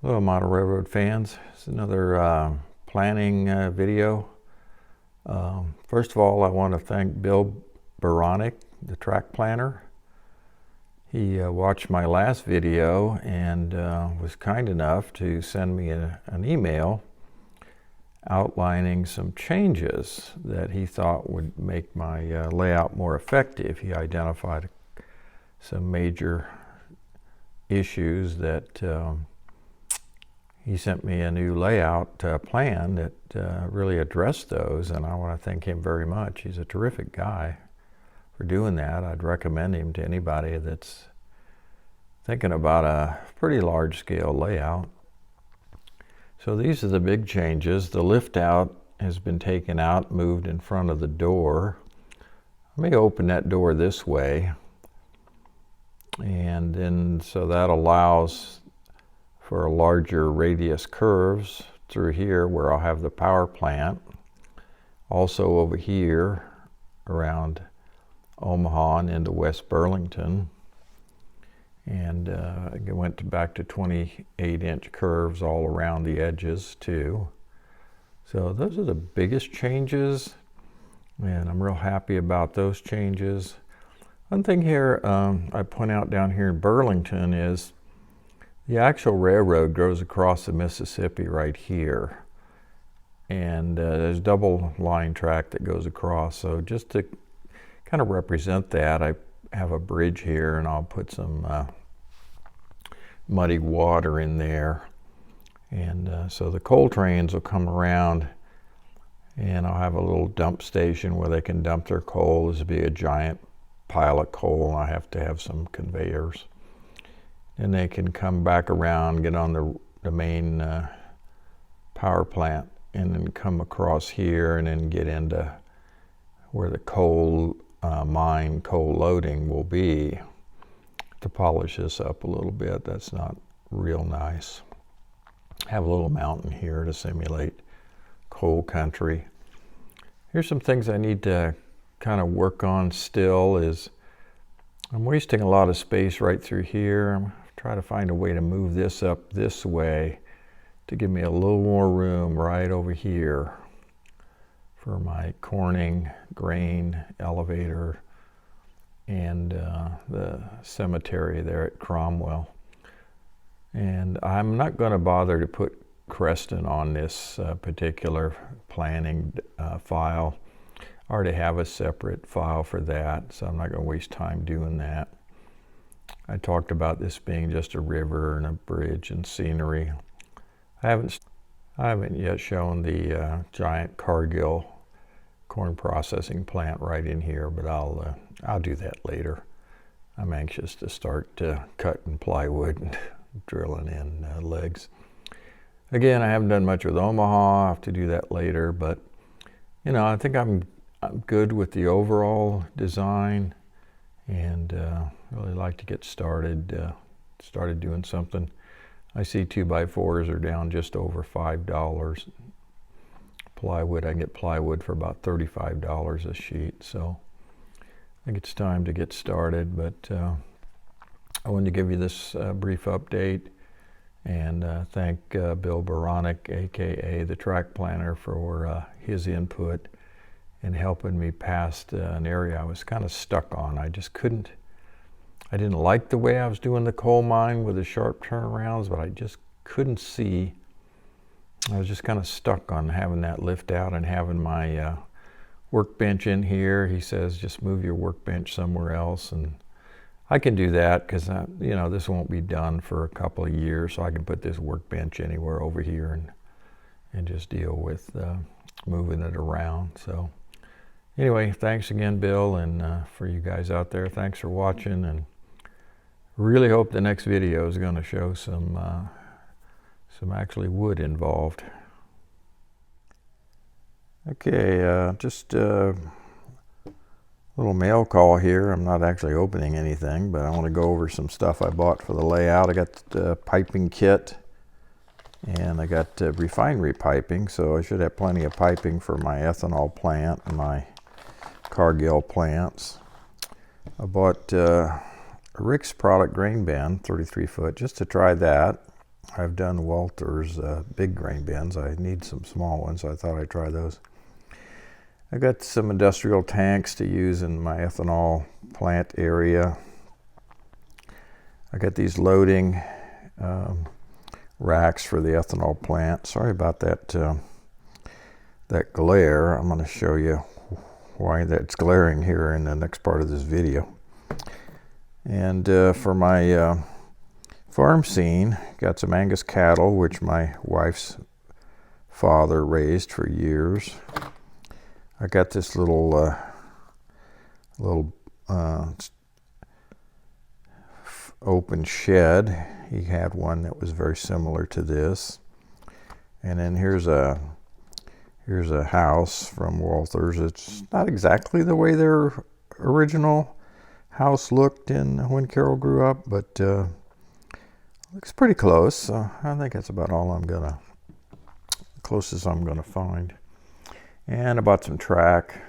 Hello, Model Railroad fans. It's another planning video. First of all, I want to thank Bill Baronic, the track planner. He watched my last video and was kind enough to send me an email outlining some changes that he thought would make my layout more effective. He identified some major issues that he sent me a new layout plan that really addressed those, and I want to thank him very much. He's a terrific guy for doing that. I'd recommend him to anybody that's thinking about a pretty large scale layout. So these are the big changes. The lift out has been taken out, moved in front of the door. Let me open that door this way, and then so that allows for a larger radius curves through here where I'll have the power plant. Also over here around Omaha and into West Burlington. And it went back to 28-inch curves all around the edges too. So those are the biggest changes, and I'm real happy about those changes. One thing here I point out down here in Burlington is the actual railroad goes across the Mississippi right here. And there's double line track that goes across. So just to kind of represent that, I have a bridge here and I'll put some muddy water in there. And so the coal trains will come around, and I'll have a little dump station where they can dump their coal. This will be a giant pile of coal, and I have to have some conveyors. And they can come back around, get on the main power plant, and then come across here and then get into where the coal mine, coal loading will be. To polish this up a little bit, that's not real nice. Have a little mountain here to simulate coal country. Here's some things I need to kind of work on still. Is I'm wasting a lot of space right through here. I'm try to find a way to move this up this way to give me a little more room right over here for my Corning grain elevator and the cemetery there at Cromwell. And I'm not going to bother to put Creston on this particular planning file. I already have a separate file for that, so I'm not going to waste time doing that. I talked about this being just a river and a bridge and scenery. I haven't yet shown the giant Cargill corn processing plant right in here, but I'll do that later. I'm anxious to start cutting plywood and drilling in legs. Again, I haven't done much with Omaha. I'll have to do that later, but you know, I think I'm good with the overall design, and really like to get started doing something. I see 2x4s are down just over $5. Plywood, I can get plywood for about $35 a sheet, so I think it's time to get started. But I wanted to give you this brief update and thank Bill Baronic, aka the track planner, for his input and helping me past an area I was kind of stuck on. I didn't like the way I was doing the coal mine with the sharp turnarounds, but I just couldn't see. I was just kind of stuck on having that lift out and having my workbench in here. He says, just move your workbench somewhere else. And I can do that because, you know, this won't be done for a couple of years. So I can put this workbench anywhere over here and just deal with moving it around. So anyway, thanks again, Bill, and for you guys out there, thanks for watching, and really hope the next video is going to show some actually wood involved. Okay, just a little mail call here. I'm not actually opening anything, but I want to go over some stuff I bought for the layout. I got the piping kit, and I got refinery piping, so I should have plenty of piping for my ethanol plant and my Cargill plants. I bought a Rick's product grain bin, 33 foot, just to try that. I've done Walther's big grain bins. I need some small ones, so I thought I'd try those. I got some industrial tanks to use in my ethanol plant area. I got these loading racks for the ethanol plant. Sorry about that that glare. I'm going to show you why that's glaring here in the next part of this video. And for my farm scene, got some Angus cattle, which my wife's father raised for years. I got this little open shed. He had one that was very similar to this. And then here's a house from Walther's. It's not exactly the way their original house looked when Carol grew up, but looks pretty close. So I think that's about all closest I'm gonna find. And I bought some track.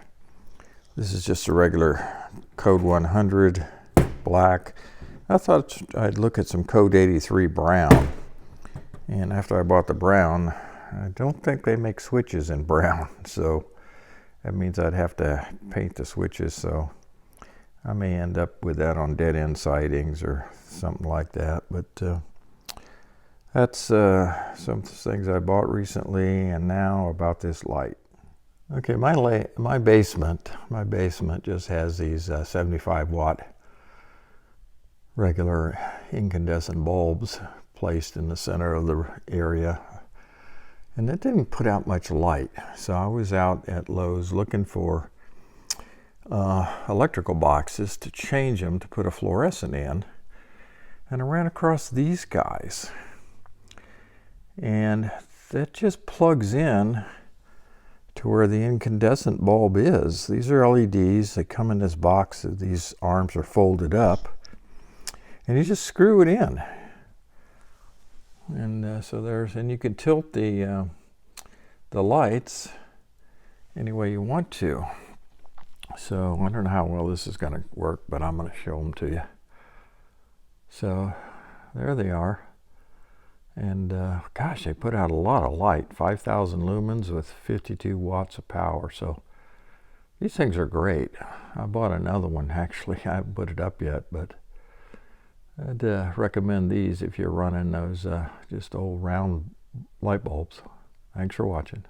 This is just a regular Code 100 black. I thought I'd look at some Code 83 brown. And after I bought the brown, I don't think they make switches in brown. So that means I'd have to paint the switches. So I may end up with that on dead end sidings or something like that. But that's some things I bought recently. And now about this light. Okay, my basement just has these 75 watt regular incandescent bulbs placed in the center of the area, and it didn't put out much light. So I was out at Lowe's looking for electrical boxes to change them to put a fluorescent in, and I ran across these guys, and that just plugs in to where the incandescent bulb is. These are LEDs. They come in this box. These arms are folded up, and you just screw it in. And and you can tilt the lights any way you want to. So I don't know how well this is going to work, but I'm going to show them to you. So there they are. And gosh, they put out a lot of light, 5,000 lumens with 52 watts of power. So these things are great. I bought another one, actually. I haven't put it up yet, but I'd recommend these if you're running those just old round light bulbs. Thanks for watching.